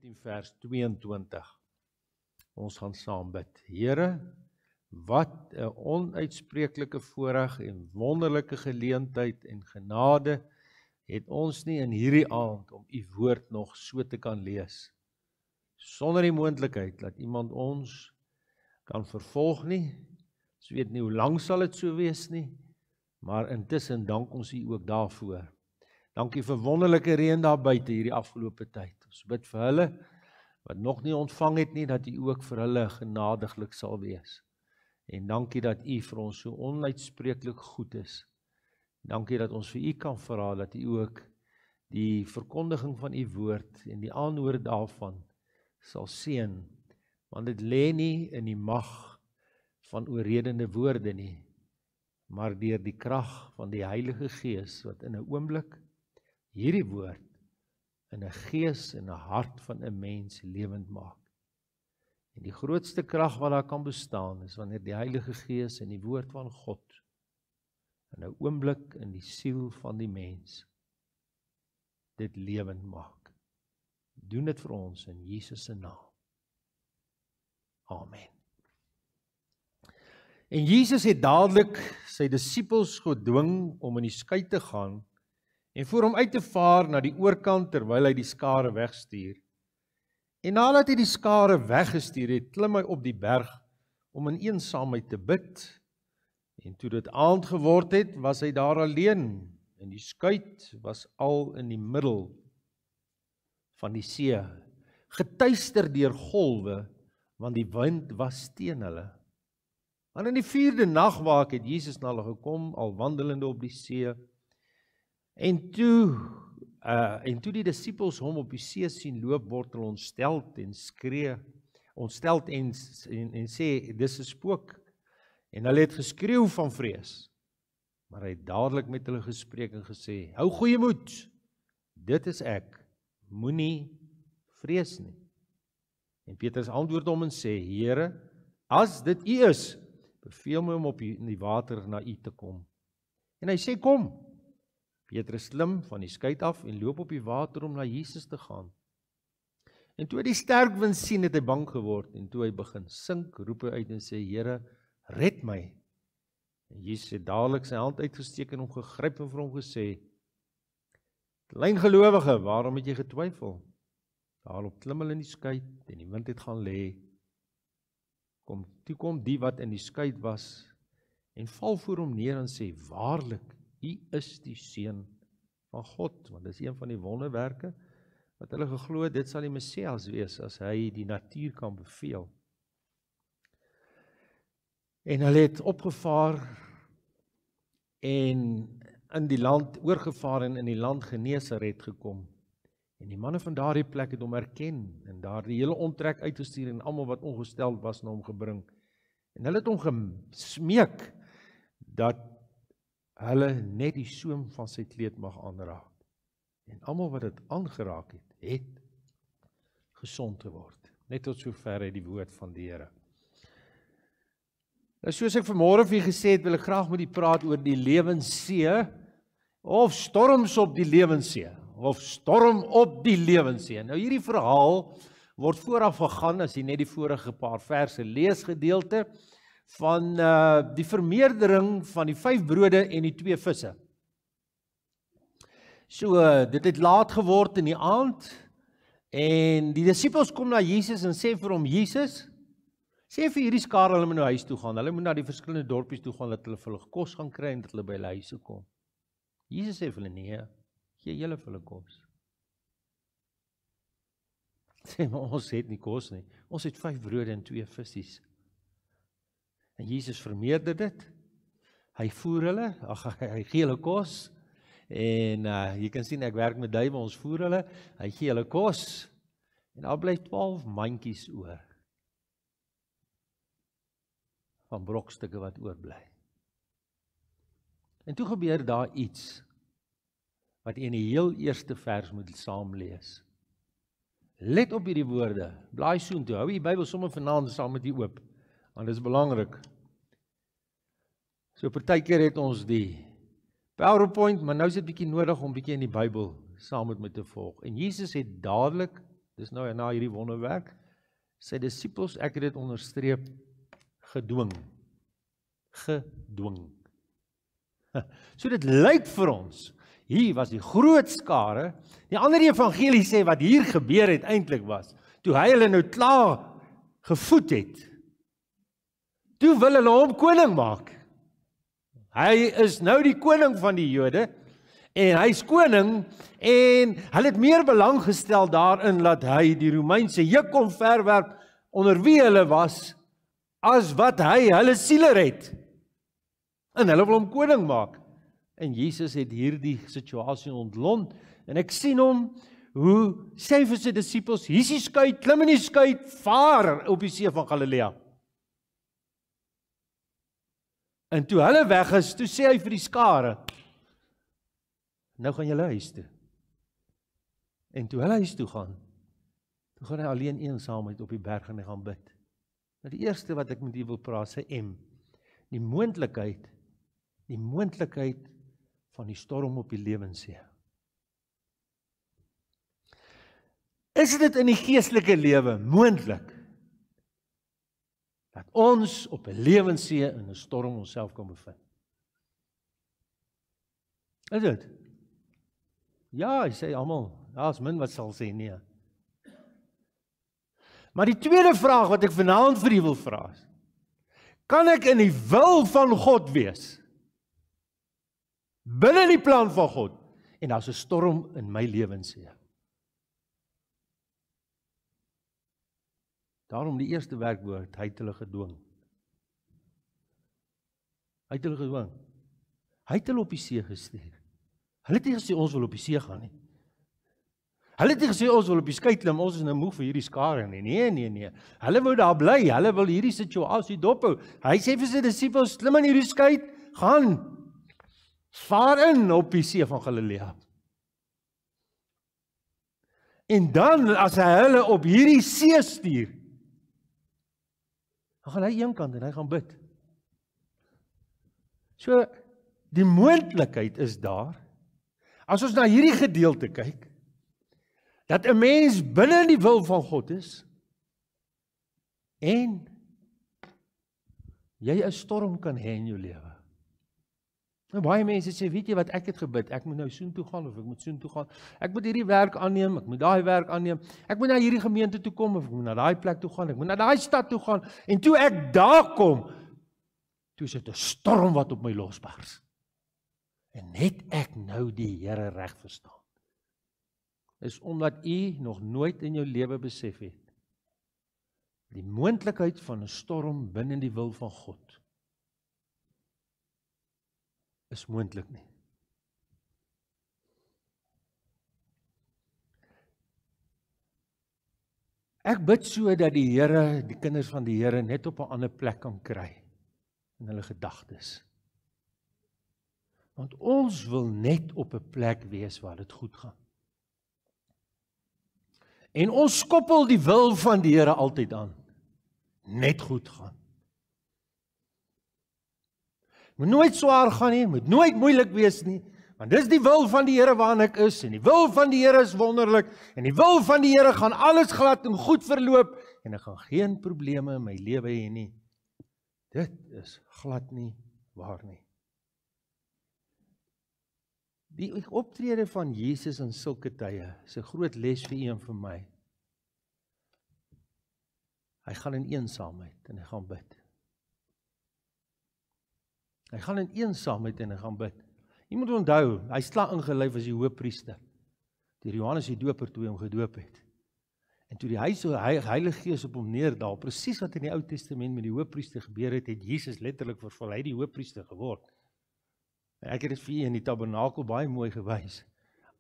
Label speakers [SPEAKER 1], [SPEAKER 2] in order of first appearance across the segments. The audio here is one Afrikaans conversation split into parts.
[SPEAKER 1] 14 vers 22. Ons gaan saam bid. Here, wat 'n onuitspreeklike voorreg en wonderlike geleentheid en genade het ons nie in hierdie aand om u woord nog so te kan lees. Sonder die moontlikheid dat iemand ons kan vervolg nie. Ons weet nie hoe lank sal dit so wees nie, maar intussen dank ons u ook daarvoor. Dankie vir wonderlike reën daar buite hierdie afgelope tyd. Ons bid vir hulle wat nog nie ontvang het nie, dat u ook vir hulle genadiglik sal wees. En dankie dat u vir ons so onuitspreeklik goed is. Dankie dat ons vir u kan vra, dat u ook die verkondiging van u woord en die aanhoor daarvan sal seën, want dit lê nie in die mag van oorredende woorde nie, maar deur die krag van die Heilige Gees, wat in 'n oomblik hierdie woord in 'n gees en 'n hart van 'n mens lewend maak. En die grootste krag wat daar kan bestaan, is wanneer die Heilige Gees en die woord van God in 'n oomblik in die siel van die mens dit lewend maak. Doen dit vir ons in Jesus se naam. Amen. En Jesus het dadelik sy disippels gedwing om in die skei te gaan en voor hom uit te vaar na die oorkant terwyl hy die skare wegstuur. En nadat hy die skare weggestuur het, klim hy op die berg om in eensaamheid te bid. En toe dit aand geword het, was hy daar alleen en die skuit was al in die middel van die see, getuister deur golwe, want die wind was teen hulle. Want in die 4de nagwaak het Jesus na hulle gekom, al wandelende op die see. En toe die disippels hom op die see sien loop, word hulle ontsteld en skree, en sê, dis 'n spook. En hulle het geskreeu van vrees. Maar hy het dadelik met hulle gespreek en gesê, hou goeie moed, dit is ek, moenie vrees nie. En Petrus antwoord hom en sê, Here, as dit u is, beveel my om op in die water na u te kom. En hy sê, kom. Petrus klim van die skei af en loop op die water om na Jesus te gaan. En toe hy die sterk wind sien, het hy bang geword, en toe hy begin sink, roep hy uit en sê, Here, red my. En Jesus het dadelik sy hand uitgesteek en hom gegryp en vir hom gesê, klein gelowige, waarom het jy getwyfel? Daarop klim hulle in die skei en die wind het gaan lê. Toe kom die wat in die skei was en val voor hom neer en sê, waarlik, u is die seun van God, want dit is een van die wonderwerke wat hulle geglo het, dit sal die Messias wees as hy die natuur kan beveel. En hulle het opgevaar en in die land oorgevaar en in die land Genesaret gekom. En die manne van daardie plek het hom herken en daar die hele omtrek uitgestuur en almal wat ongesteld was na hom gebring. En hulle het hom gesmeek dat hulle net die soem van sy kleed mag aanraak. En almal wat dit aangeraak het gesond geword. Net tot sover uit die woord van die Here. Nou soos ek vanmôre vir julle gesê het, wil ek graag met julle praat oor die lewenssee, of storms op die lewenssee, of storm op die lewenssee. Nou hierdie verhaal word vooraf gegaan, as jy net die vorige paar verse lees gedeelte, van die vermeerdering van die 5 brode en die 2 visse. So, dit het laat geword in die aand, en die disippels kom na Jesus en sê vir hom, Jesus, sê vir hierdie skare, hulle moet na huis toe gaan, hulle moet na die verskillende dorpies toe gaan, dat hulle vir hulle kos gaan kry, en dat hulle by hulle huise kom. Jesus sê vir hulle, nee, gee julle vir hulle kos. Sê, maar ons het nie kos nie, ons het 5 brode en 2 vissies. En Jesus vermeerder dit, hy voer hulle, hy gee hulle kos, en jy kan sien, ek werk met duiwe, ons voer hulle, hy gee hulle kos, en daar bly 12 mandjies oor, van brokstukke wat oorbly. En toe gebeur daar iets, wat jy in die heel eerste vers moet saam lees. Let op hierdie woorde, blaai soontoe, hou die Bybel sommer vanaand saam met die oop, want dit is belangrik. So partykeer het ons die PowerPoint, maar nou is dit bietjie nodig om bietjie in die Bybel saam met my te volg. En Jesus het dadelik dis nou na hierdie wonderwerk, sy disippels, ek het dit onderstreep, gedwing. Gedwing. So dit lyk vir ons, hier was die groot skare, die ander evangelie sê wat hier gebeur het eintlik was, toe hy hulle nou klaar gevoed het, toe wil hulle hom koning maak. Hy is nou die koning van die Jode, en hy is koning, en hulle het meer belang gestel daarin, dat hy die Romeinse juk kon verwerp, onder wie hulle was, as wat hy hulle siele red. En hulle wil hom koning maak. En Jesus het hierdie situasie ontlont, en ek sien hom, hoe sê vir sy disippels, hier is die skuit, klim in die skuit, vaar op die see van Galilea. En toe hulle weg is, toe sê hy vir die skare, nou gaan julle huis toe. En toe hulle huis toe gaan hy alleen eensaamheid op die berg en hy gaan bid. Nou die eerste wat ek met u wil praat, sê die moontlikheid van die storm op die lewenssee. Is dit in die geestelike lewe moontlik dat ons op 'n lewenssee in 'n storm onsself kan bevind? Is dit? Ja, hy sê almal, daar's min wat sal sê nee. Maar die tweede vraag wat ek vanaand vir u wil vra is, kan ek in die wil van God wees? Binne die plan van God, en daar's 'n storm in my lewenssee. Daarom die eerste werkwoord, hy het hulle gedwing. Hy het hulle gedwing. Hy het hulle op die see gestuur. Hulle het nie gesê ons wil op die see gaan nie. Hulle het nie gesê ons wil op die skei klim, ons is nou moeg vir hierdie skare nie. Nee. Hulle wou daar bly, hulle wil hierdie situasie dophou. Hy sê vir sy disippels, klim in hierdie skei, gaan vaar in op die see van Galilea. En dan as hy hulle op hierdie see stuur, dan gaan hy een kant en hy gaan bid. So, die moontlikheid is daar, as ons na hierdie gedeelte kyk, dat 'n mens binne in die wil van God is, en jy 'n storm kan hê in jou lewe. Nou, baie mense sê, weet jy wat, ek het gebid, ek moet nou soontoe gaan, of ek moet soontoe gaan, ek moet hierdie werk aanneem, ek moet daai werk aanneem, ek moet na hierdie gemeente toe kom, of ek moet na daai plek toe gaan, ek moet na daai stad toe gaan, en toe ek daar kom, toe is dit 'n storm wat op my losbars. En net ek nou die Here reg verstaan. Is omdat u nog nooit in jou lewe besef het, die moontlikheid van 'n storm binne die wil van God, is moontlik nie. Ek bid so dat die Here, die kinders van die Here, net op 'n ander plek kan kry in hulle gedagtes. Want ons wil net op 'n plek wees waar dit goed gaan. En ons koppel die wil van die Here altyd aan. Net goed gaan. Moet nooit swaar gaan nie, moet nooit moeilik wees nie, want dis die wil van die Here waarin ek is, en die wil van die Here is wonderlik, en die wil van die Here gaan alles glad en goed verloop, en ek gaan geen probleme in my lewe hê nie. Dit is glad nie waar nie. Die optrede van Jesus in sulke tye is 'n groot les vir u en vir my. Hy gaan in eensaamheid en hy gaan bid. Hy gaan in eensaamheid en hy gaan bid. Jy moet onthou, hy sla ingelyf as die hoëpriester. Die Johannes die Doper toe hom gedoop het. En toe die Heilige Gees op hom neerdal, presies wat in die Ou Testament met die hoëpriester gebeur het, het Jesus letterlik vervul, hy die hoëpriester geword. En ek het dit vir u in die tabernakel baie mooi gewys.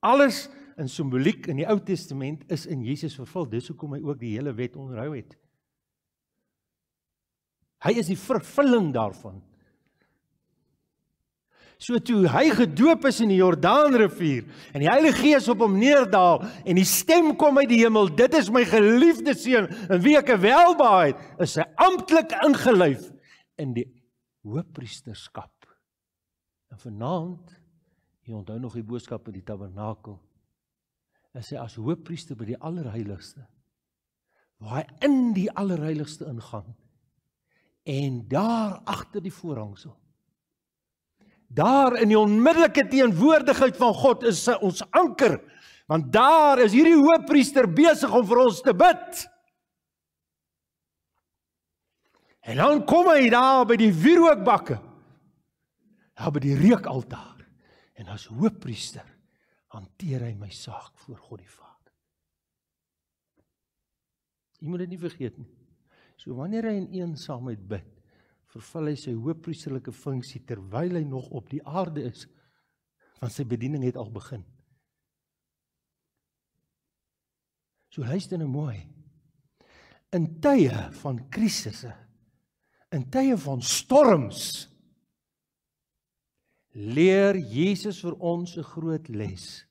[SPEAKER 1] Alles in simboliek in die Ou Testament is in Jesus vervul, dis hoekom hy ook die hele wet onderhou het. Hy is die vervulling daarvan. So toe hy gedoop is in die Jordaanrivier, en die Heilige Gees op hom neerdal, en die stem kom uit die hemel, dit is my geliefde seun, in wie ek welbehaag het, is hy amptelik ingelyf in die hoëpriesterskap. En vanaand, jy onthou nog die boodskap in die tabernakel, is hy as hoëpriester by die allerheiligste, waar hy in die allerheiligste ingaan, en daar agter die voorhangsel, daar in die onmiddellike teenwoordigheid van God is ons anker, want daar is hierdie hoëpriester besig om vir ons te bid. En dan kom hy daar by die wierookbakke, daar by die reukaltaar, en as hoëpriester hanteer hy my saak voor God die Vader. Jy moet dit nie vergeet nie. So wanneer hy in eensaamheid bid, vervul hy sy hoëpriesterlike funksie terwyl hy nog op die aarde is, want sy bediening het al begin. So luister nou mooi. In tye van krisisse, in tye van storms, leer Jesus vir ons 'n groot les.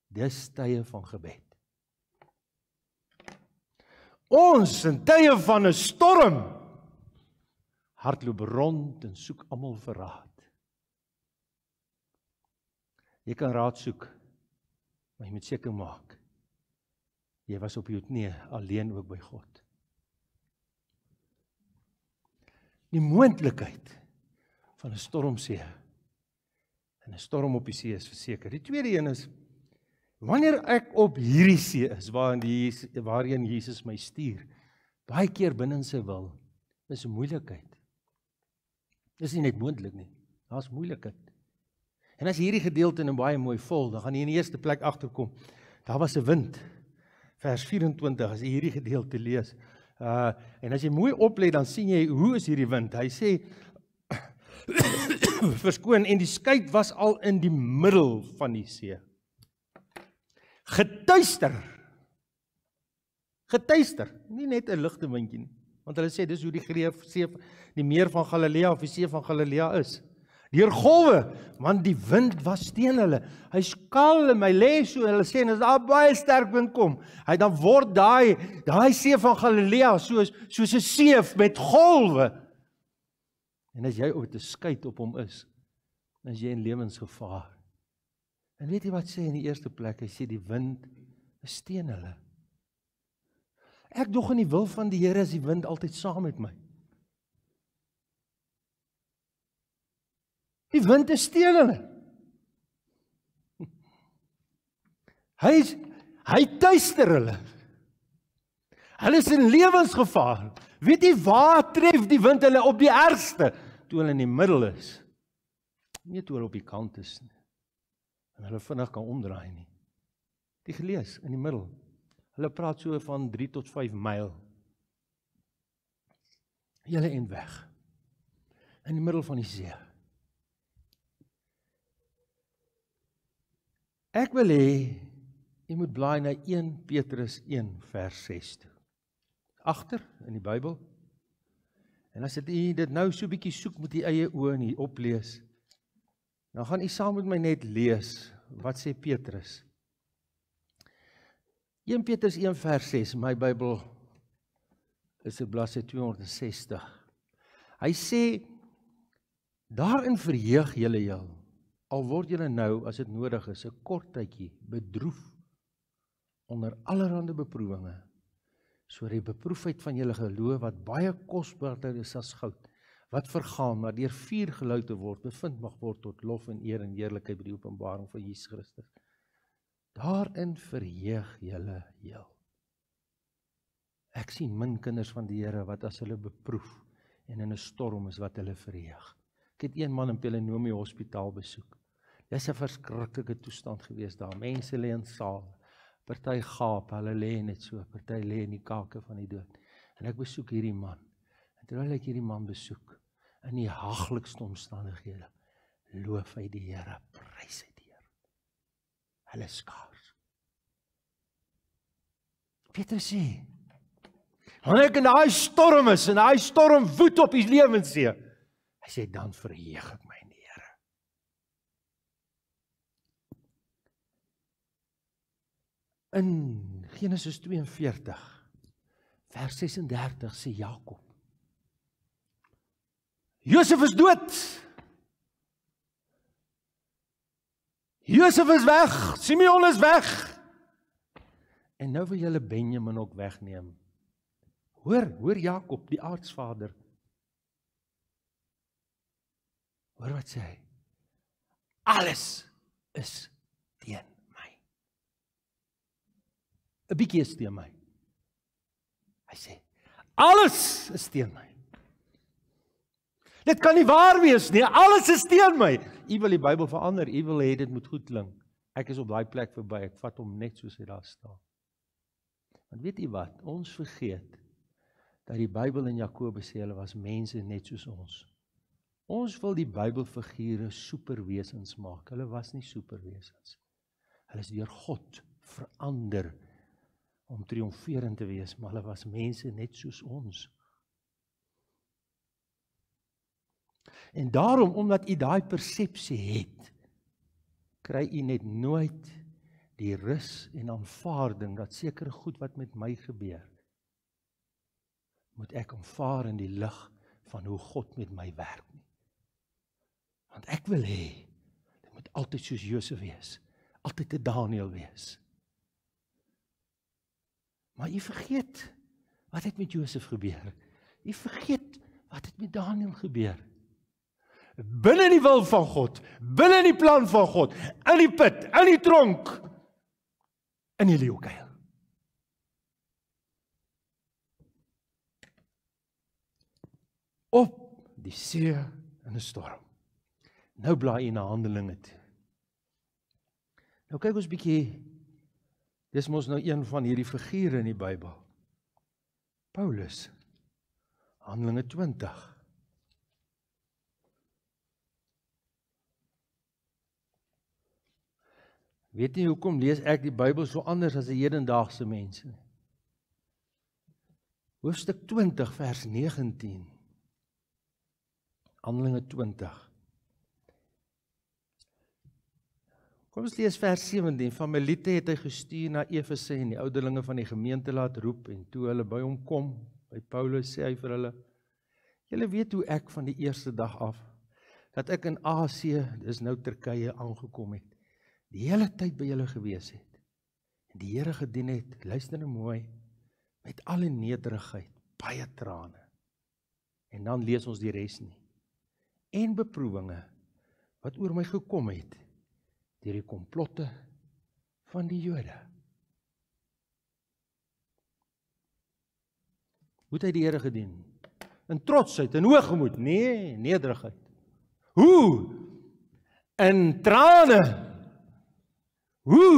[SPEAKER 1] Dis tye van gebed. Ons in tye van 'n storm hardloop rond en soek almal vir raad. Jy kan raad soek, maar jy moet seker maak, jy was op jou knie alleen ook by God. Die moontlikheid van 'n stormsee en 'n storm op die see is verseker. Die tweede een is, wanneer ek op hierdie see is, waarheen Jesus my stuur, baie keer binne in sy wil, is 'n moeilikheid. Dis nie net moontlik nie, daar's moeilikheid. En as jy hierdie gedeelte nou baie mooi volg, dan gaan jy in die eerste plek agterkom, daar was 'n wind, vers 24, as jy hierdie gedeelte lees, en as jy mooi oplet, dan sien jy, hoe is hierdie wind? Hy sê, verskoon, en die skei was al in die middel van die see. Getuister, nie net 'n ligte windjie nie, want hulle sê, dis hoe die meer van Galilea, of die see van Galilea is. Deur golwe, want die wind was teen hulle. Hy skalm, hy lê so, hulle sê, en as daar baie sterk wind kom, dan word daai see van Galilea soos 'n see met golwe. En as jy op 'n skei op hom is jy in lewensgevaar. En weet jy wat sê in die eerste plek? Hy sê die wind is teen hulle. Ek dog in die wil van die Here is die wind altyd saam met my. Die wind is teen hulle. Hy tuister hulle. Hulle is in lewensgevaar. Weet jy waar tref die wind hulle op die ergste? Toe hulle in die middel is. Nie toe hulle op die kant is nie. En hulle vinnig kan omdraai nie. Die gelees in die middel. Hulle praat so van 3 tot 5 myl. Julle en weg. In die middel van die see. Ek wil hê, jy moet blaai na 1 Petrus 1 vers 6 toe. Agter in die Bybel. En as jy dit nou so bietjie soek met die eie oë en oplees, dan gaan jy saam met my net lees, wat sê Petrus? 1 Petrus 1 vers 6, my Bybel is op bladsy 260. Hy sê, daarin verheug julle jou, al word julle nou, as dit nodig is, 'n kort tydjie bedroef onder allerhande beproewinge, so die beproefdheid van julle geloof, wat baie kosbaarder is as goud, wat vergaan, maar deur vuur gelouter word, bevind mag word tot lof en eer en heerlikheid by die openbaring van Jesus Christus. Daarin verheug julle heel. Ek sien min kinders van die Here, wat as hulle beproef, en in 'n storm is wat hulle verheug. Ek het een man in Pelenomie Hospitaal besoek. Dis 'n verskriklike toestand gewees daar. Mense lê in saal, party gaap, hulle lê net so, party lê in die kake van die dood. En ek besoek hierdie man. En terwyl ek hierdie man besoek, in die haglikste omstandighede, loof hy die Here, prys hy die Here. Hulle skaars. Petrus sê, wanneer ek in daai storm is, en daai storm woed op die lewenssee, hy sê, dan verheug ek my in die Here. In Genesis 42, vers 36 sê Jakob, Josef is dood. Josef is weg, Simeon is weg. En nou wil julle Benjamin ook wegneem. Hoor Jakob, die aartsvader. Hoor wat sê hy? Alles is teen my. 'n bietjie is teen my. Hy sê, alles is teen my. Dit kan nie waar wees nie, alles is teen my. U wil die Bybel verander, u wil hê dit moet goed klink. Ek is op daai plek verby, ek vat hom net soos hy daar staan. Want weet u wat, ons vergeet, dat die Bybel in Jakobus sê, hulle was mense net soos ons. Ons wil die Bybelfigure superwesens maak, hulle was nie superwesens. Hulle is deur God verander, om triomferend te wees, maar hulle was mense net soos ons. En daarom, omdat u daai persepsie het, kry u net nooit die rus en aanvaarding, dat sekere goed wat met my gebeur, moet ek aanvaar in die lig van hoe God met my werk nie. Want ek wil hê, dit moet altyd soos Josef wees, altyd 'n Daniel wees. Maar jy vergeet, wat het met Josef gebeur? Jy vergeet, wat het met Daniel gebeur? Binne die wil van God, binne die plan van God, in die put, in die tronk, in die leeukuil. Op die see in 'n storm. Nou blaai jy na Handelinge toe. Nou kyk ons bietjie, dis mos nou een van hierdie figure in die Bybel. Paulus, Handelinge 20. Weet nie hoekom lees ek die Bybel so anders as die hedendaagse mense nie. Hoofstuk 20 vers 19. Handelinge 20. Kom ons lees vers 17. Van Melite het hy gestuur na Efese en die ouderlinge van die gemeente laat roep, en toe hulle by hom kom, by Paulus, sê hy vir hulle, julle weet hoe ek van die eerste dag af, dat ek in Asië, dis nou Turkye, aangekom het, die hele tyd by julle gewees het, en die Here gedien het, luister nou mooi, met alle nederigheid, baie trane, en dan lees ons die res nie, en beproewinge, wat oor my gekom het, deur die komplotte van die Jode. Hoe het hy die Here gedien? In trotsheid, in hoogmoed? Nee, nederigheid. Hoe? In trane. Hoe?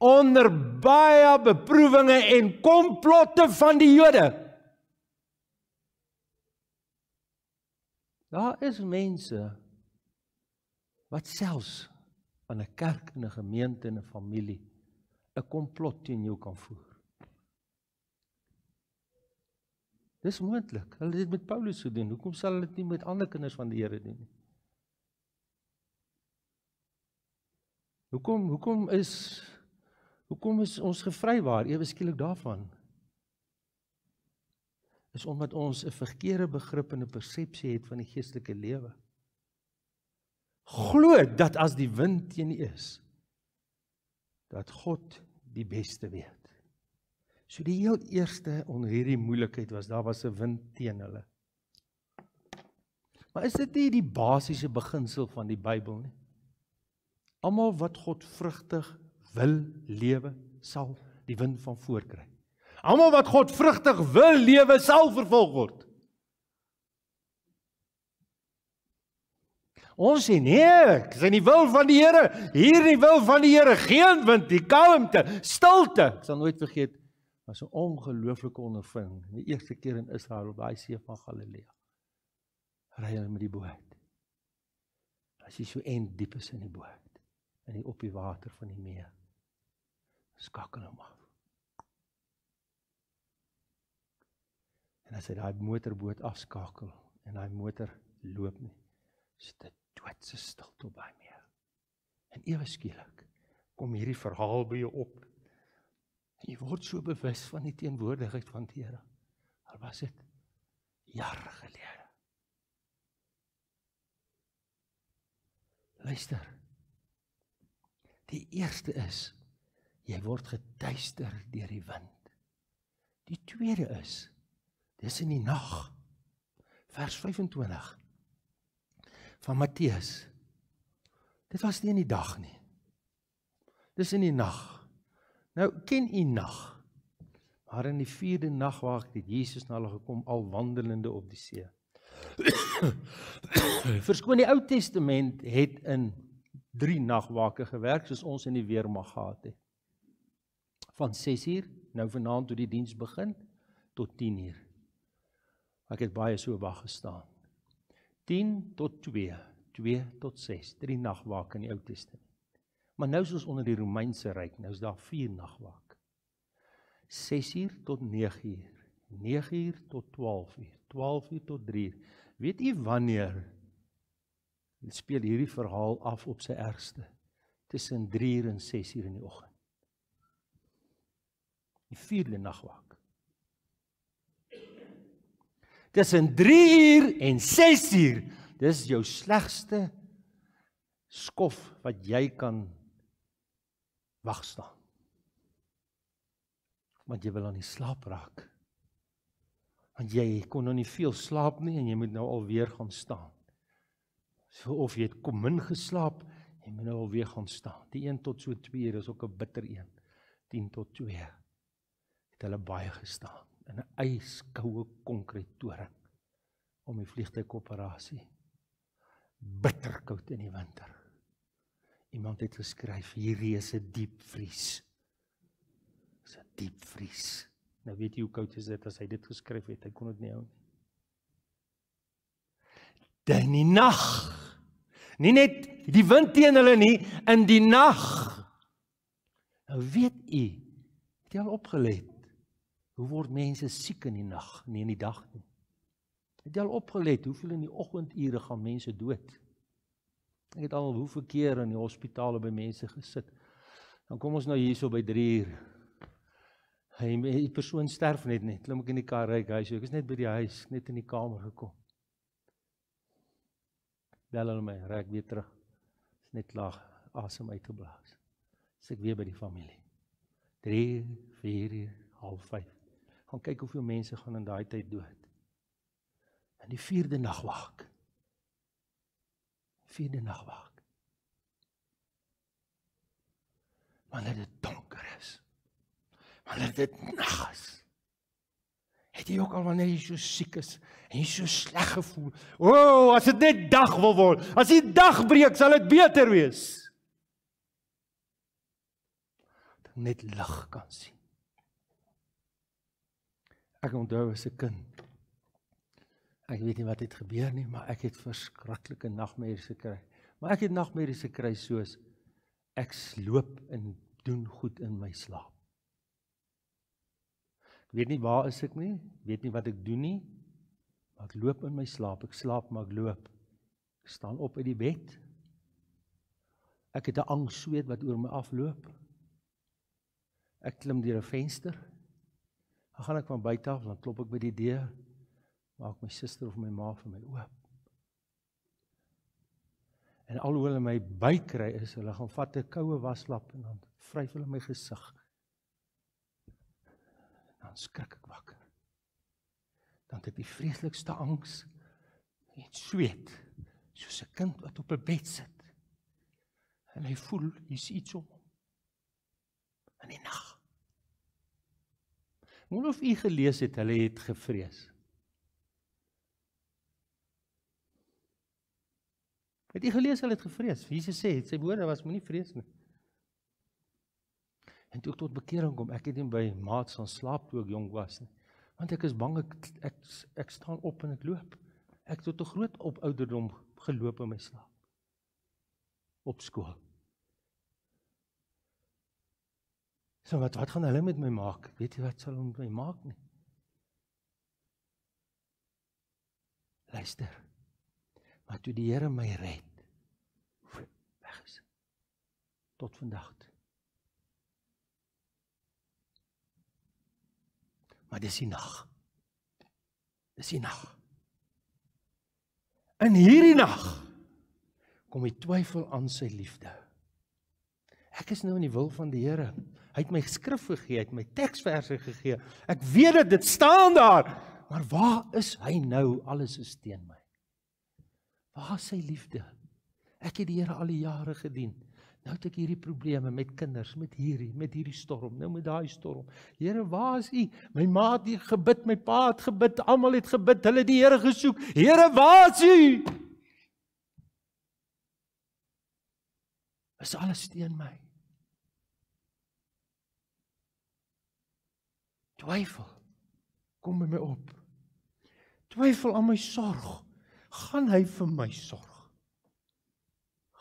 [SPEAKER 1] Onder baie beproewinge en komplotte van die Jode. Daar is mense wat selfs aan 'n kerk, in 'n gemeente, in 'n familie, 'n komplot teen jou kan voer. Dis moontlik. Hulle het dit met Paulus gedoen. Hoekom sal hulle dit nie met ander kinders van die Here doen nie? Hoekom is ons gevrywaar, ewe skielik daarvan? Is omdat ons 'n verkeerde begrip en 'n persepsie het van die geestelike lewe. Glo dat as die wind teen u is, dat God die beste weet. So die heel eerste onder hierdie moeilikheid daar was 'n wind teen hulle. Maar is dit nie die basiese beginsel van die Bybel nie? Almal wat God vrugtig wil lewe, sal die wind van voor kry. Almal wat God vrugtig wil lewe, sal vervolg word. Ons sê nee, dis in die wil van die Here, hier in die wil van die Here, geen wind, die kalmte, stilte. Ek sal nooit vergeet, was 'n ongelooflike ondervinding, die eerste keer in Israel op daai see van Galilea. Ry hulle met die boot. As jy so diep is in die boot, en op die water van die meer, skakel hom af. En as hy daai motorboot afskakel, en daai motor loop nie, is dit doodse stilte op daai meer. En ewe skielik kom hierdie verhaal by jou op. En jy word so bewus van die teenwoordigheid van die Here. Al was dit jare gelede. Luister. Die eerste is jy word getuister deur die wind. Die tweede is, dis in die nag, vers 25 van Matteus. Dit was nie in die dag nie. Dis in die nag. Nou, ken u nag? Maar in die 4de nagwaak het Jesus na hulle gekom, al wandelende op die see. Verskoon, die Ou Testament het in 3 nagwake gewerk, soos ons in die weermag gehad het. Van 6 uur, nou vanaand toe die diens begin, tot 10 uur. Ek het baie so wag gestaan. 10 tot 2, 2 tot 6, 3 nagwake in die Ou Testament. Maar nou soos onder die Romeinse Ryk, nou is daar 4 nagwake. 6 uur tot 9 uur, 9 uur tot 12 uur, 12 uur tot 3 uur. Weet u wanneer speel hierdie verhaal af op sy ergste? Tussen 3 uur en 6 uur in die oggend. Die 4de nagwaak. Tussen 3 uur en 6 uur, dis jou slegste skof wat jy kan wag staan. Want jy wil aan die slaap raak. Want jy kon nou nie veel slaap nie en jy moet nou alweer gaan staan. So of jy het kom min geslaap, jy moet nou alweer gaan staan. Die 1 tot so 2 uur is ook 'n bitter een. 10 tot 2 het hulle baie gestaan in 'n ijskoue konkreettoring om die vliegtuigoperasie. Bitterkoud in die winter. Iemand het geskryf, hierdie is 'n diepvries. Dis 'n diepvries. Nou weet jy hoe koud is dit as hy dit geskryf het, hy kon dit nie hou nie. In die nag, nie net die wind teen hulle nie, in die nag. Nou weet u, het jy al opgelet, hoe word mense siek in die nag, nie in die dag nie. Het jy al opgelet, hoeveel in die oggendure gaan mense dood? Ek het al hoeveel keer in die hospitale by mense gesit. Dan kom ons nou hierso by 3 uur. Die persoon sterf net, klim ek in die kar ry, ek is net by die huis, net in die kamer gekom. Bel hulle my, ry ek weer terug. Is net laag, asem uitgeblaas. Is ek weer by die familie. 3, 4, half 5. Gaan kyk hoeveel mense gaan in daai tyd dood. En die 4de nagwaak. 4de nagwaak. Wanneer dit donker is. Wanneer dit nag is. Het jy ook al wanneer jy so siek is en jy so sleg gevoel? As dit net dag wil word. As die dag breek, sal dit beter wees. Dat ek net lig kan sien. Ek onthou as 'n kind. Ek weet nie wat het gebeur nie, maar ek het verskriklike nagmerries gekry. Maar ek het nagmerries gekry soos ek loop en doen goed in my slaap. Ek weet nie waar is ek nie, weet nie wat ek doen nie, maar ek loop in my slaap, ek slaap maar ek loop. Ek staan op uit die bed, ek het 'n angssweet wat oor my afloop, ek klim deur 'n venster, dan gaan ek van buite af, dan klop ek by die deur, maak my suster of my ma vir my oop. En al hoe hulle my bykry is, hulle gaan vat 'n koue waslap en dan vryf hulle my gesig. Dan skrik ek wakker. Dan het ek die vreeslikste angs en sweet, soos 'n kind wat op 'n bed sit. En hy voel, hier's iets om hom. In die nag. Ek wonder of u gelees het, hulle het gevrees. Het jy gelees, hulle het gevrees? Jesus sê, sy woorde was, moenie vrees nie. En toe ek tot bekering kom, ek het nie by maats gaan slaap toe ek jong was nie. Want ek is bang, ek staan op en ek loop. Ek het tot 'n groot ouderdom geloop in my slaap. Op skool. So wat gaan hulle met my maak? Weet jy wat sal hulle met my maak nie? Luister. Maar toe die Here my red, weg is. Tot vandag toe. Maar dis die nag. Dis die nag. In hierdie nag kom die twyfel aan sy liefde. Ek is nou in die wil van die Here. Hy het my skrif gegee, hy het my teksverse gegee. Ek weet dit staan daar. Maar waar is hy nou? Alles is teen my. Waar is sy liefde? Ek het die Here al die jare gedien. Nou het ek hierdie probleme met kinders, met hierdie storm, nou met daai storm. Here, waar is U? My ma het gebid, my pa het gebid, almal het gebid, hulle het die Here gesoek. Here, waar is U? Is alles teen my. Twyfel, kom by my op. Twyfel aan my sorg. Gaan hy vir my sorg?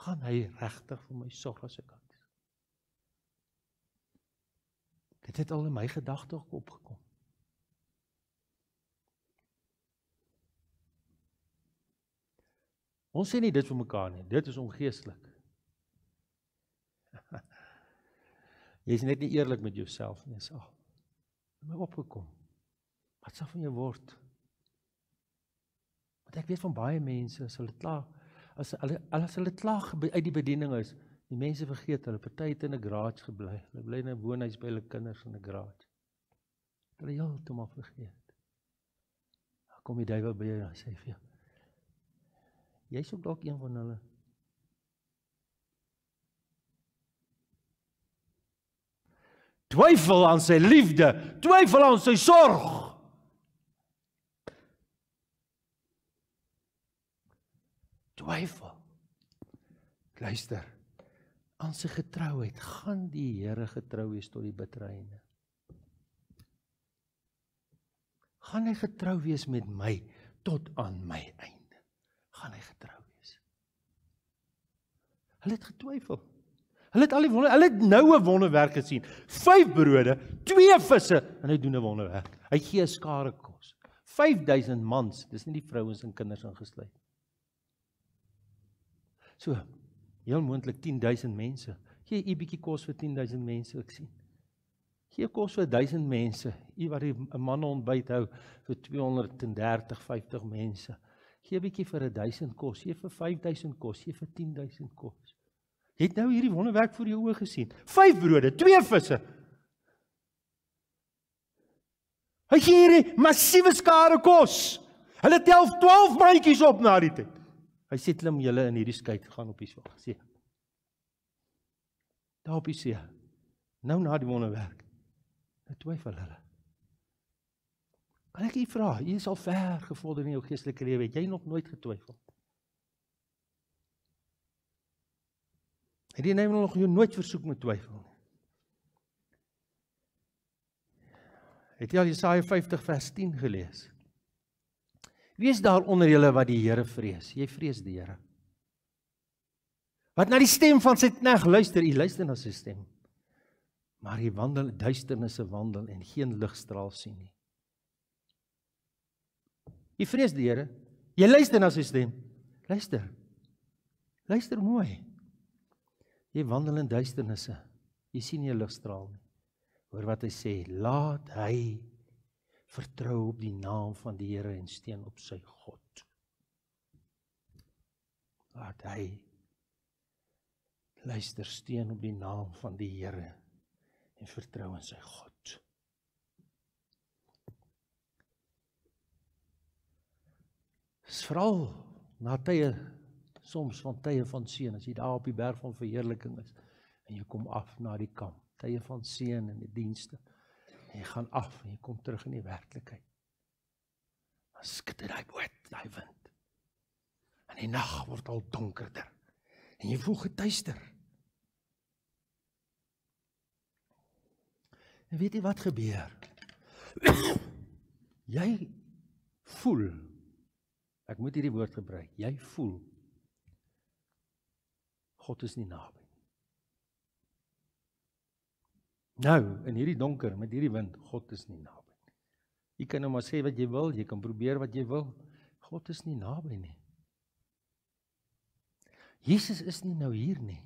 [SPEAKER 1] Gaan hy regtig vir my sorg as ek kan? Dit het al in my gedagte opgekom. Ons sê nie dit vir mekaar nie, dit is ongeestelik. Jy is net nie eerlik met jouself nie, sal. My opgekom. Wat sal van jou word? Want ek weet van baie mense, as hulle klaar, as hulle klaar uit die bediening is, die mense vergeet, hulle party het in 'n garage gebly, hulle bly in 'n woonhuis by hulle kinders in 'n garage. Hulle heeltemal vergeet. Dan kom die duiwel by jou en sê vir jou, jy is ook dalk een van hulle. Twyfel aan sy liefde, twyfel aan sy sorg. Twyfel. Luister, aan sy getrouheid, gaan die Here getrou wees tot die bittere einde. Gaan hy getrou wees met my, tot aan my einde. Gaan hy getrou wees. Hulle het getwyfel. Hulle het nou 'n wonderwerk gesien. 5 brode, 2 visse, en hy doen 'n wonderwerk. Hy gee 'n skare kos. 5000 mans, dis nie die vrouens en kinders ingesluit. So, heel moontlik 10.000 mense. Gee 'n bietjie kos vir 10.000 mense, ek sien. Gee kos vir 1000 mense. Wat die 'n man ontbyt hou vir 230, 50 mense. Gee 'n bietjie vir 1000 kos, gee vir 5000 kos, gee vir 10.000 kos. Jy het nou hierdie wonderwerk voor jou oë gesien. 5 brode, 2 visse. Hy gee hierdie massiewe skare kos. Hulle tel 12 mandjies op na die tyd. Hy sê klim julle in hierdie skei gaan op die see. Daar op die see. Nou na die wonderwerk. Nou twyfel hulle. Kan ek u vra, jy is al ver gevorder in jou geestelike lewe, het jy nog nooit getwyfel? Het jy nog jou nooit versoek met twyfel nie? Het jy al Jesaja 50 vers 10 gelees? Wie is daar onder julle wat die Here vrees? Jy vrees die Here. Wat na die stem van sy knegt luister, jy luister na sy stem. Maar jy wandel in duisternisse wandel en geen ligstraal sien nie. Jy vrees die Here. Jy luister na sy stem. Luister. Luister mooi. Jy wandel in duisternisse. Jy sien nie 'n ligstraal nie. Hoor wat hy sê, laat hy vertrou op die naam van die Here en steun op sy God. Laat hy luister, steun op die naam van die Here en vertrou in sy God. Dis veral na tye, soms van tye van seën, as jy daar op die berg van verheerliking is, en jy kom af na die kamp, tye van seën en die dienste, en jy gaan af, en jy kom terug in die werklikheid. Dan skitter die boot, die wind, en die nag word al donkerder, en jy voel getuister. En weet jy wat gebeur? Jy voel, ek moet hierdie woord gebruik, jy voel, God is nie naby. Nou, in hierdie donker, met hierdie wind, God is nie naby. Jy kan nou maar sê wat jy wil, jy kan probeer wat jy wil, God is nie naby nie. Jesus is nie nou hier nie.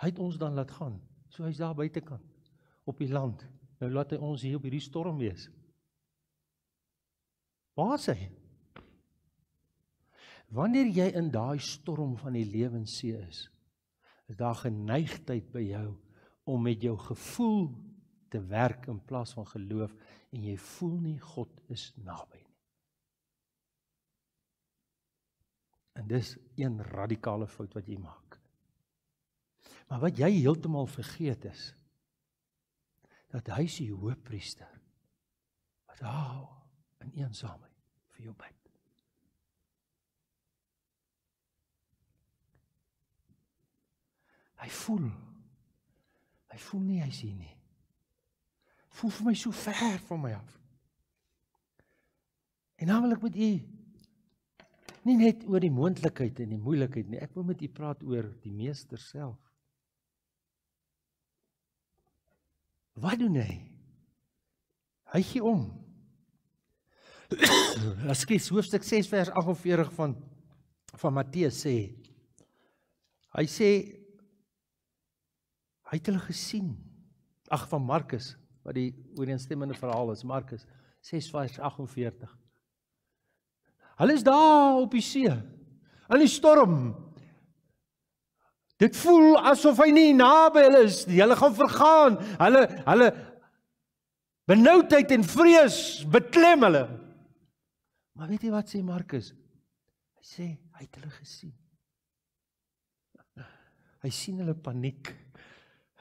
[SPEAKER 1] Hy het ons dan laat gaan, so hy is daar buitekant, op die land. Nou laat hy ons hier op hierdie storm wees. Waar is hy? Wanneer jy in daai storm van die lewenssee is is daar geneigtheid by jou om met jou gevoel te werk in plaas van geloof en jy voel nie God is naby nie. En dis een radikale fout wat jy maak. Maar wat jy heeltemal vergeet is, dat hy is die hoëpriester, wat daar in eensaamheid vir jou bid. Hy voel nie, hy sien nie. Voel vir my so ver van my af. En dan wil ek met u, nie net oor die moontlikheid en die moeilikheid nie, ek wil met u praat oor die meester self. Wat doen hy? Hy gee om. Ekskuus, hoofstuk 6 vers 48 van Matteus sê, hy sê, hy het hulle gesien, van Markus, wat die ooreenstemmende verhaal is, Markus 6 vers 48. Hulle is daar op die see, in die storm. Dit voel asof hy nie naby hulle is, hulle gaan vergaan, hulle benoudheid en vrees beklem hulle. Maar weet jy wat sê Markus? Hy sê, hy het hulle gesien. Hy sien hulle paniek,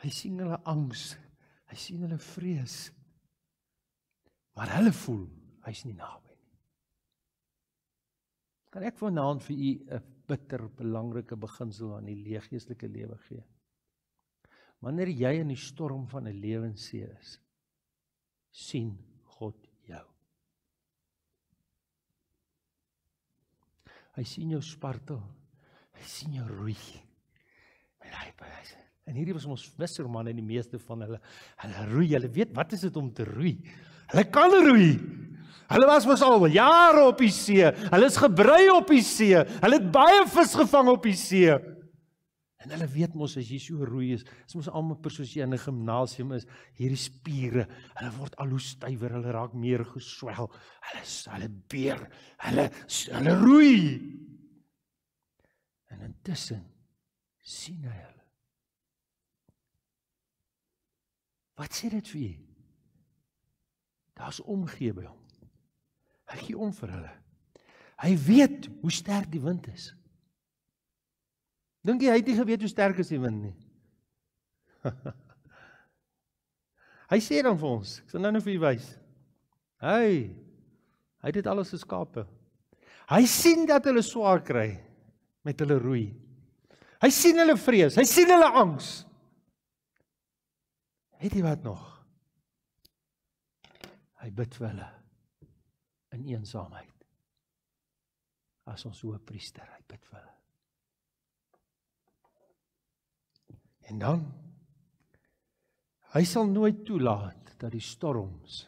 [SPEAKER 1] hy sien hulle angs, hy sien hulle vrees. Maar hulle voel, hy is nie naby nie. Kan ek vanaand vir u 'n bitter belangrike beginsel aan die geestelike lewe gee? Wanneer jy in die storm van 'n lewenssee is, sien God jou. Hy sien jou spartel, hy sien jou roei. En hierdie was ons vissermanne, die meeste van hulle roei, hulle weet wat is dit om te roei. Hulle kan roei. Hulle was mos al jare op die see, hulle is gebrei op die see, hulle het baie vis gevang op die see. En hulle weet mos, as jy so roei is mos amper soos jy in 'n gimnasium is, hierdie spiere, hulle word al hoe stywer, hulle raak meer geswel, hulle beer, hulle roei. En intussen sien hy hulle. Wat sê dit vir jy? Daar's omgee by hom. Hy gee om vir hulle. Hy weet hoe sterk die wind is. Dink jy, hy het nie geweet hoe sterk is die wind nie? Hy sê dan vir ons, ek sal nou vir jy wys. Hy het dit alles geskape. Hy sien dat hulle swaar kry met hulle roei. Hy sien hulle vrees, hy sien hulle angs. Weet jy wat nog? Hy bid vir hulle in eensaamheid. As ons hoëpriester, hy bid vir hulle. En dan, hy sal nooit toelaat dat die storms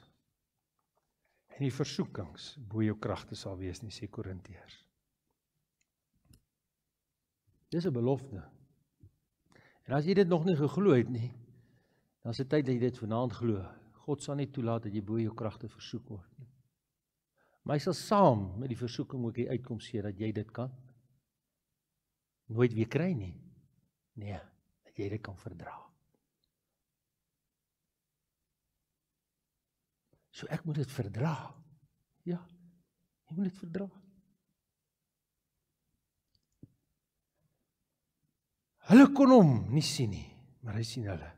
[SPEAKER 1] en die versoekings bo jou kragte sal wees nie, sê Korintiërs. Dis 'n belofte. En as jy dit nog nie geglo het nie, dan is dit tyd dat jy dit vanaand glo. God sal nie toelaat dat jy bo jou kragte versoek word nie. Maar hy sal saam met die versoeking ook die uitkoms gee dat jy dit kan nooit weer kry nie. Nee, dat jy dit kan verdra. So ek moet dit verdra. Ja, jy moet dit verdra. Hulle kon hom nie sien nie, maar hy sien hulle.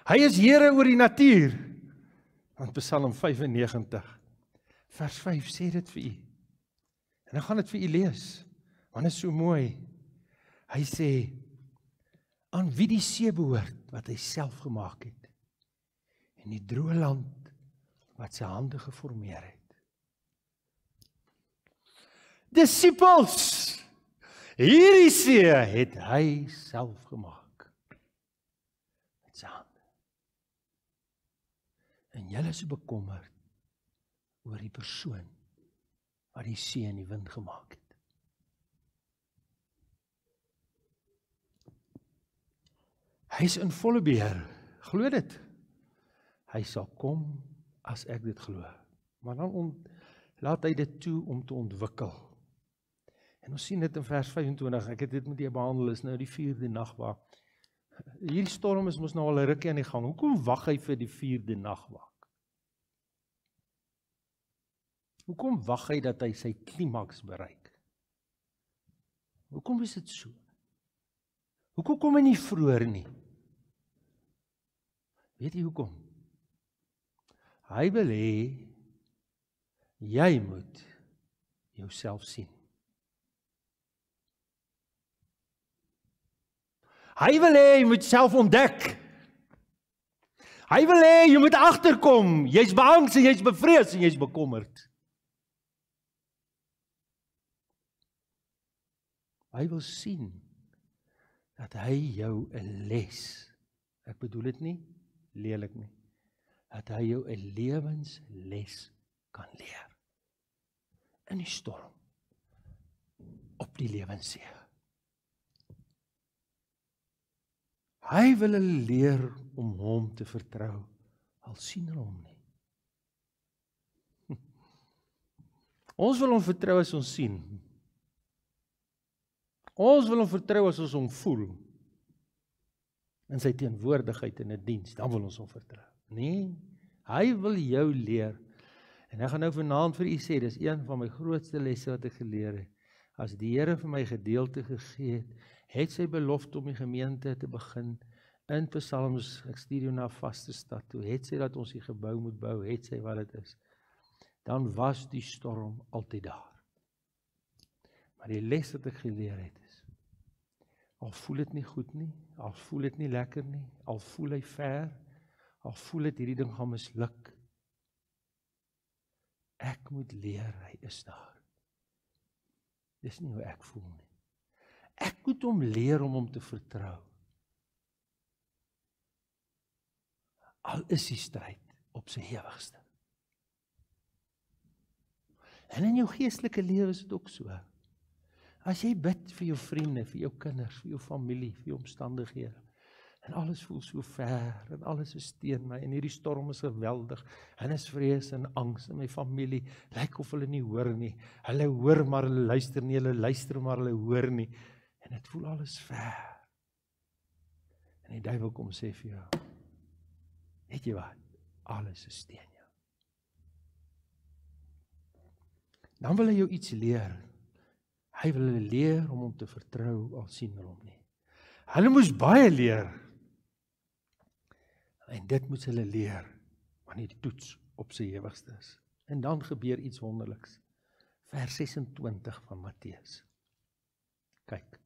[SPEAKER 1] Hy is Here oor die natuur. Want Psalm 95, vers 5 sê dit vir u. En dan gaan dit vir u lees, want dit is so mooi. Hy sê, aan wie die see behoort, wat hy self gemaak het, en die droë land, wat sy hande geformeer het. Disippels, hierdie see het hy self gemaak, met sy hande. En julle is bekommerd oor die persoon wat die see en die wind gemaak het. Hy is in volle beheer, glo dit. Hy sal kom as ek dit glo. Maar dan laat hy dit toe om te ontwikkel. En ons sien dit in vers 25, ek het dit met julle behandel, is nou die 4de nagwaak. Hierdie storm is mos nou al 'n rukkie aan die gang. Hoekom wag hy vir die 4de nagwaak? Hoekom wag hy dat hy sy klimaks bereik? Hoekom is dit so? Hoekom kom hy nie vroeër nie? Weet jy hoekom? Hy wil hê, jy moet jouself sien. Hy wil hê, jy moet self ontdek. Hy wil hê, jy moet agterkom. Jy's beangs en jy's bevrees en jy's bekommerd. Hy wil sien dat hy jou 'n les, ek bedoel dit nie lelik nie, dat hy jou 'n lewensles kan leer. In die storm, op die lewenssee. Hy wil hulle leer om hom te vertrou, al sien hulle hom nie. Ons wil hom vertrou as ons sien. Ons wil hom vertrou as ons hom voel. In sy teenwoordigheid in 'n diens, dan wil ons hom vertrou. Nee, hy wil jou leer. En ek gaan nou vanaand vir u sê, dis een van my grootste lesse wat ek geleer het. As die Here vir my gedeelte gegee het sy belofte om die gemeente te begin in Psalms, ek stuur jou na 'n vaste stad toe, het sy dat ons die gebou moet bou, het sy wat dit is. Dan was die storm altyd daar. Maar die les wat ek geleer het is, al voel dit nie goed nie, al voel dit nie lekker nie, al voel hy ver, al voel dit hierdie ding gaan misluk, ek moet leer, hy is daar. Dis nie hoe ek voel nie. Ek moet hom leer om hom te vertrou. Al is die stryd op sy ewigste. En in jou geestelike lewe is dit ook so. As jy bid vir jou vriende, vir jou kinders, vir jou familie, vir jou omstandighede, en alles voel so ver, en alles is teen my, en hierdie storm is geweldig, en is vrees en angs in my familie, lyk of hulle nie hoor nie, hulle hoor maar hulle luister nie, hulle luister maar hulle hoor nie, en het voel alles ver. En die duiwel kom sê vir jou, weet jy wat, alles is teen jou. Dan wil hy jou iets leer. Hy wil hulle leer om hom te vertrou, al sien hulle hom nie. Hulle moes baie leer. En dit moet hulle leer, wanneer die toets op sy ewigste is. En dan gebeur iets wonderliks. Vers 26 van Matteus. Kyk,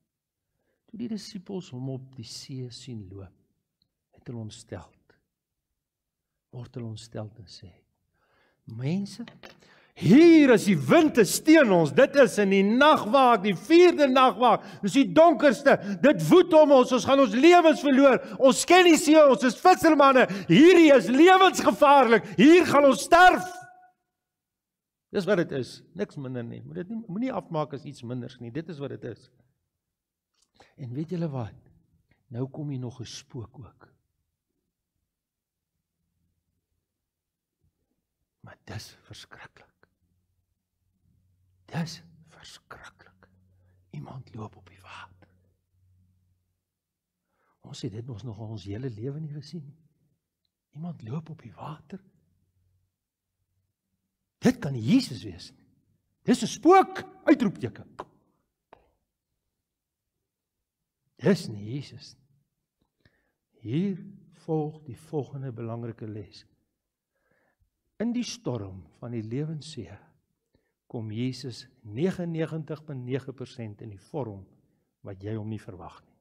[SPEAKER 1] toe die disippels hom op die see sien loop, het hulle ontsteld. Word hulle ontsteld en sê, mense, hier is die wind teen ons, dit is in die nagwaak, die 4de nagwaak, dis die donkerste, dit woed om ons gaan ons lewens verloor, ons ken die see, ons is vissermanne, hierdie is lewensgevaarlik, hier gaan ons sterf. Dis wat dit is, niks minder nie, moet nie afmaak as iets minders nie, dit is wat dit is. En weet julle wat, nou kom hier nog 'n spook ook. Maar dis verskriklik. Dis verskriklik. Iemand loop op die water. Ons het dit nog ons hele lewe nie gesien. Iemand loop op die water. Dit kan nie Jesus wees nie. Dis 'n spook, uitroepteken. Dis nie Jesus nie. Hier volg die volgende belangrike les. In die storm van die lewenssee kom Jesus 99,9% in die vorm wat jy hom nie verwag nie.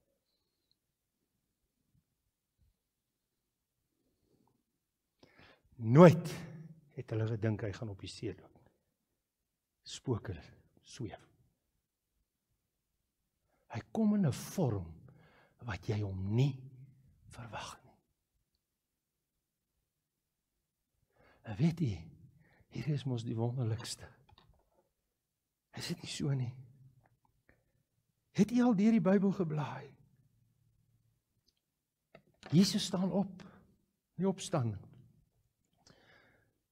[SPEAKER 1] Nooit het hulle gedink hy gaan op die see loop. Spooke sweef. Hy kom in 'n vorm wat jy hom nie verwag nie. En weet jy, hier is mos die wonderlikste. Is dit nie so nie? Het jy al deur die Bybel geblaai? Jesus staan op, nie opstaan.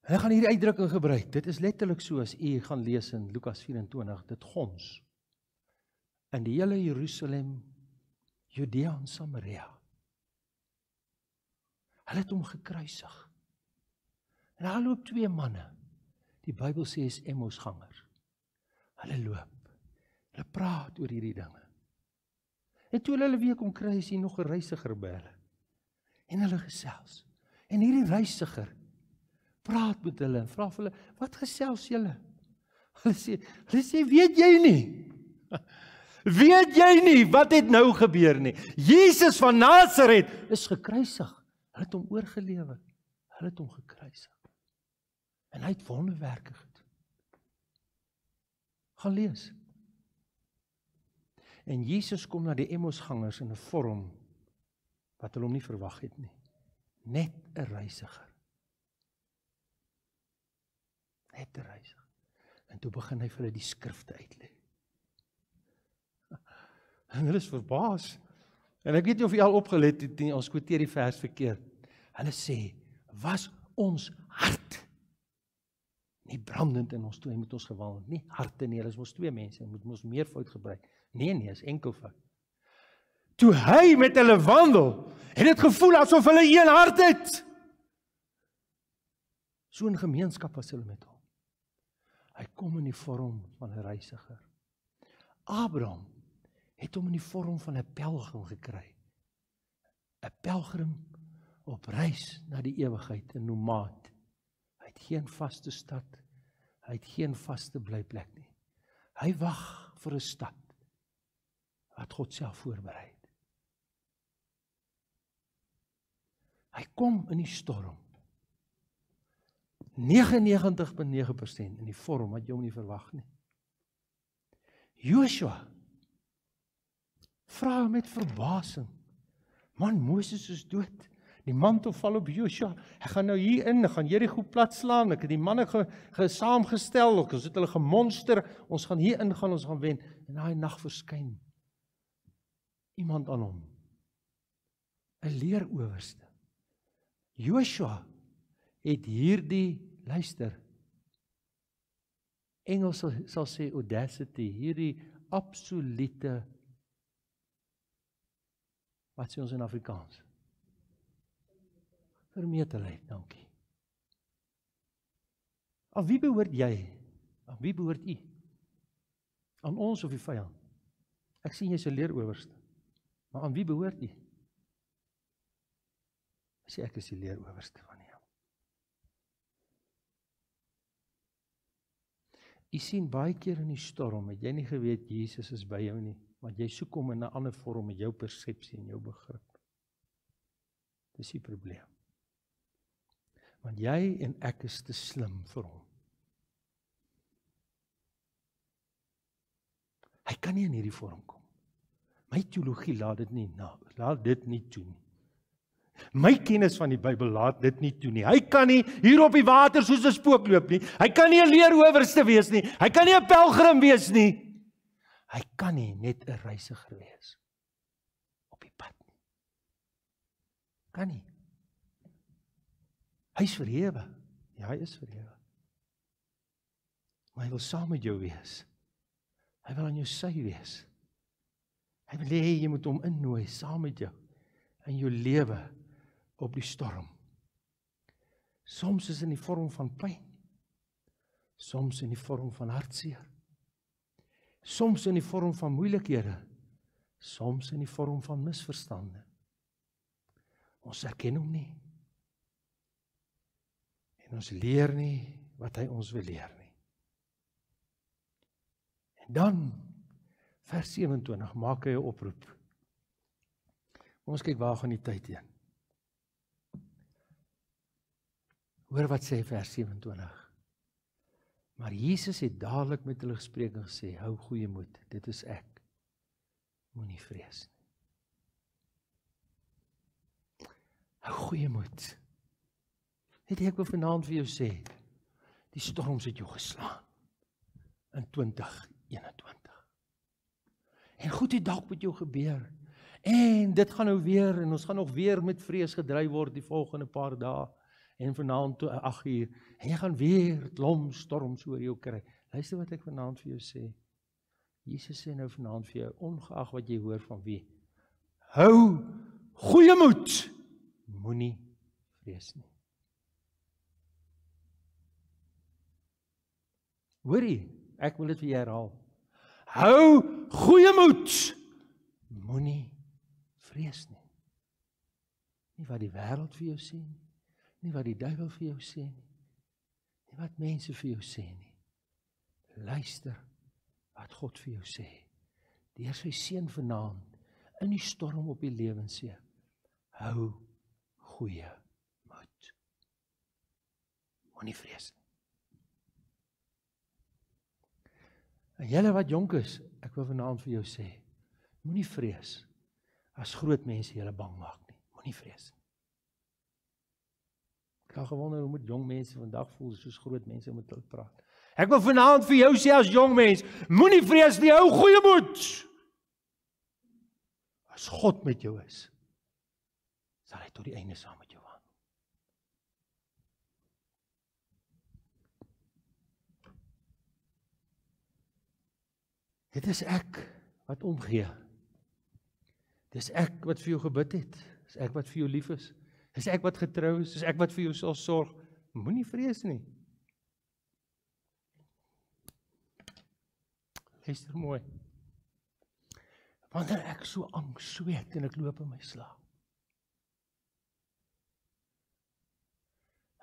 [SPEAKER 1] En ek gaan hierdie uitdrukking gebruik. Dit is letterlik so as u gaan lees in Lukas 24, dit gons. in die hele Jerusalem, Judea en Samaria. Hulle het hom gekruisig. En daar loop 2 manne. Die Bybel sê is Emmausgangers. Hulle loop. Hulle praat oor hierdie dinge. En toe hulle weer kom kry, is hier nog 'n reisiger by hulle. En hulle gesels. En hierdie reisiger praat met hulle en vra vir hulle, wat gesels julle? Hulle sê, weet jy nie? Weet jy nie wat het nou gebeur nie? Jesus van Nasaret is gekruisig. Hulle het hom oorgelewer. Hulle het hom gekruisig. En hy het wonderwerke gedoen. Gaan lees. En Jesus kom na die Emmausgangers in 'n vorm wat hulle hom nie verwag het nie. Net 'n reisiger. Net 'n reisiger. En toe begin hy vir hulle die skrifte uitlê. En hulle is verbaas. En ek weet nie of jy al opgelet het nie, ons quoteer die vers verkeerd. Hulle sê, was ons hart nie brandend in ons toe, hy moet ons gewandel, nie harte nie, hulle is ons 2 mense, moet ons meer fout gebruik. Nee, is enkelvoud. Toe hy met hulle wandel, het dit gevoel asof hulle een hart het. So 'n gemeenskap was hulle met hom. Hy kom in die vorm van 'n reisiger. Abraham het hom in die vorm van 'n pelgrim gekry. 'n Pelgrim op reis na die ewigheid, 'n nomaat. Hy het geen vaste stad, hy het geen vaste blyplek nie. Hy wag vir 'n stad wat God self voorberei het. Hy kom in die storm. 99,9% in die vorm wat jy hom nie verwag nie. Joshua vra met verbasing. Man, Moses is dood. Die mantel val op Joshua. Ek gaan nou hier in, ek gaan Jerigo plat slaan. Ek het die manne saamgestel, ons het hulle gemonster. Ons gaan hier ingaan, ons gaan wen. En daai nag verskyn iemand aan hom. 'n leerowerste. Joshua het hierdie, luister, Engels sal sê audacity, hierdie absolute, wat sê ons in Afrikaans? Vermetelheid, dankie. Aan wie behoort jy? Aan wie behoort u? Aan ons of die vyand? Ek sien jy's 'n leerowerste. Maar aan wie behoort u? Sê ek is die leerowerste van jou. U sien baie keer in die storm, het jy nie geweet Jesus is by jou nie, want jy soek hom in 'n ander vorm met jou persepsie en jou begrip. Dis die probleem. Want jy en ek is te slim vir hom. Hy kan nie in hierdie vorm kom. My teologie laat dit nie toe nie. My kennis van die Bybel laat dit nie toe nie. Hy kan nie hier op die water soos 'n spook loop nie. Hy kan nie 'n leerowerste wees nie. Hy kan nie 'n pelgrim wees nie. Hy kan nie net 'n reisiger wees op die pad nie. Kan nie. Hy is verhewe. Ja, hy is verhewe. Maar hy wil saam met jou wees. Hy wil aan jou sy wees. Hy wil hê jy moet hom innooi saam met jou in jou lewe op die storm. Soms is in die vorm van pyn. Soms in die vorm van hartseer. Soms in die vorm van moeilikhede. Soms in die vorm van misverstande. Ons erken hom nie. En ons leer nie wat hy ons wil leer nie. En dan, vers 27, maak hy 'n oproep. Ons kyk waar gaan die tyd heen. Hoor wat sê vers 27. Maar Jesus het dadelik met hulle gespreek en gesê, hou goeie moed, dit is ek. Moenie vrees nie. Hou goeie moed. Net ek wil vanaand vir jou sê, die storms het jou geslaan in 2021. En goed het dalk met jou gebeur. En dit gaan nou weer, en ons gaan nog weer met vrees gedryf word die volgende paar dae. En vanaand toe 8 uur, en jy gaan weer klomp storms oor jou kry. Luister wat ek vanaand vir jou sê. Jesus sê nou vanaand vir jou, ongeag wat jy hoor van wie, hou goeie moed, moenie vrees nie. Hoorie, ek wil dit vir jou herhaal. Hou goeie moed, moenie vrees nie. Nie wat die wêreld vir jou sê nie, nie wat die duiwel vir jou sê nie, nie wat mense vir jou sê nie. Luister wat God vir jou sê. Deur sy seun vanaand in die storm op die lewenssee. Hou goeie moed. Moenie vrees nie. En julle wat jonk is, ek wil vanaand vir jou sê, moenie vrees as groot mense julle bang maak nie. Moenie vrees. Ek het gewonder hoe moet jong mense vandag voel soos groot mense met hulle praat. Ek wil vanaand vir jou sê as jong mens, moenie vrees nie, hou goeie moed. As God met jou is, sal hy tot die einde saam met jou wandel. Dit is ek wat omgee. Dis ek wat vir jou gebid het. Dis ek wat vir jou lief is. Dis ek wat getrou is. Dis ek wat vir jou sal sorg. Moenie vrees nie. Luister mooi. Wanneer ek so angs sweet en ek loop in my slaap.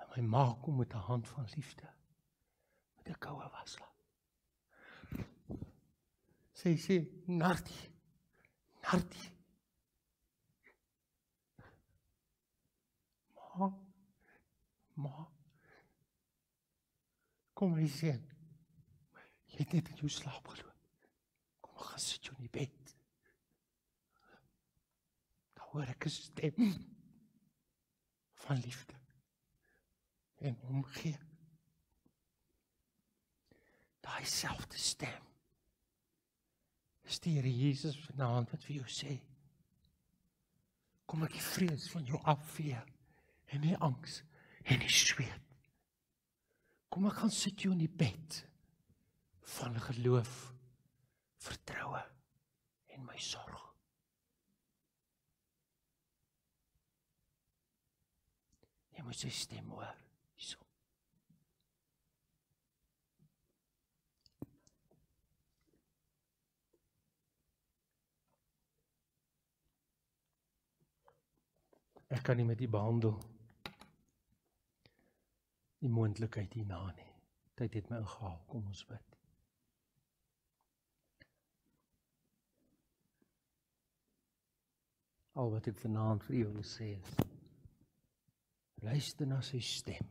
[SPEAKER 1] En my ma kom met 'n hand van liefde. Met 'n koue wasla. Sy sê, Nartie. Ma, kom my sien. Jy het net in jou slaap geloop. Kom, gaan sit jou in die bed. Dan hoor ek 'n stem van liefde en omgee. Daai selfde stem is die Here Jesus vanaand wat vir jou sê, kom ek die vrees van jou afvee en die angs en die sweet. Kom ek gaan sit jou in die bed van geloof, vertroue en my sorg. Jy moet sy stem hoor. Hierso. Ek kan nie met die behandel die moontlikheid hierna nie. Tyd het my ingehaal, kom ons bid. Al wat ek vanaand vir jou wil sê is, luister na sy stem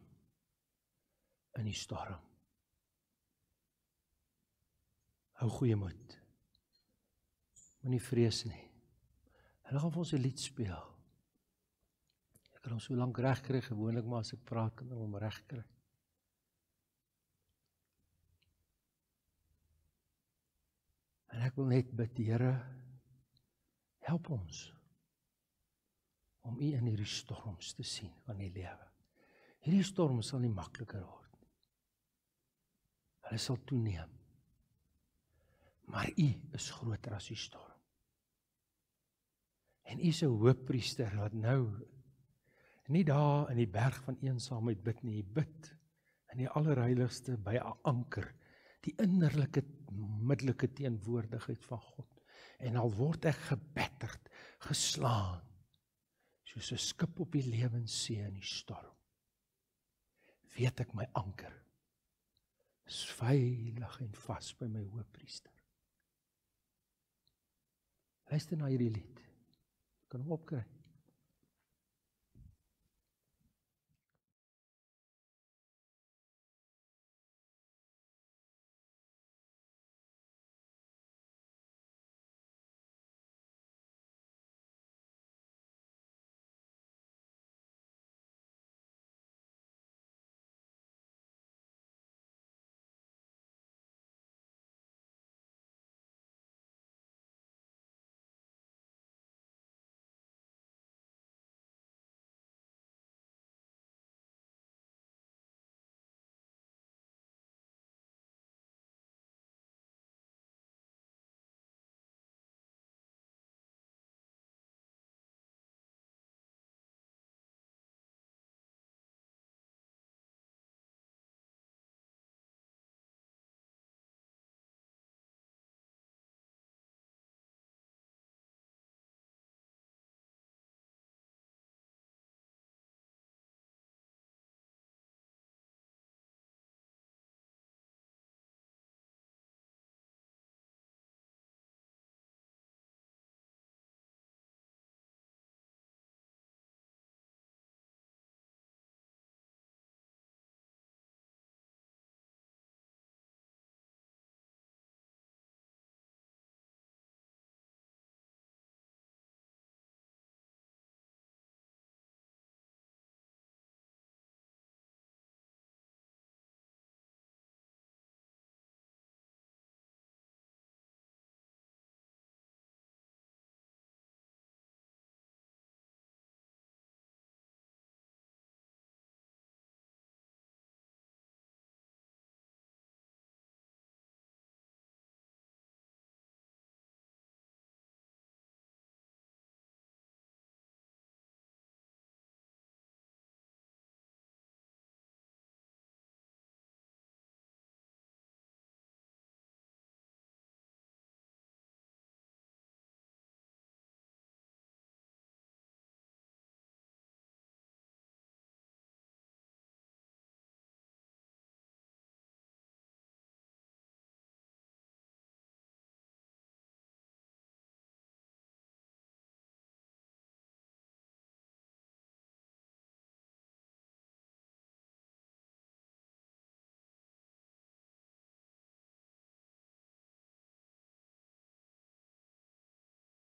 [SPEAKER 1] in die storm. Hou goeie moed. Moenie vrees nie. Hulle gaan vir ons 'n lied speel. Ek kan hom so lank reg kry, gewoonlik maar as ek praat kan ek hom reg kry. En ek wil net bid, Here, help ons om U in hierdie storms te sien van die lewe. Hierdie storms sal nie makliker word nie. Hulle sal toeneem. Maar U is groter as die storm. En U is 'n hoëpriester wat nou nie daar in die berg van eensaamheid bid nie, bid in die allerheiligste by 'n anker, die innerlike, middelike teenwoordigheid van God. En al word ek gebetterd, geslaan, soos 'n skip op die lewenssee in die storm, weet ek my anker is veilig en vas by my hoëpriester. Luister na hierdie lied. Kan hom opkry.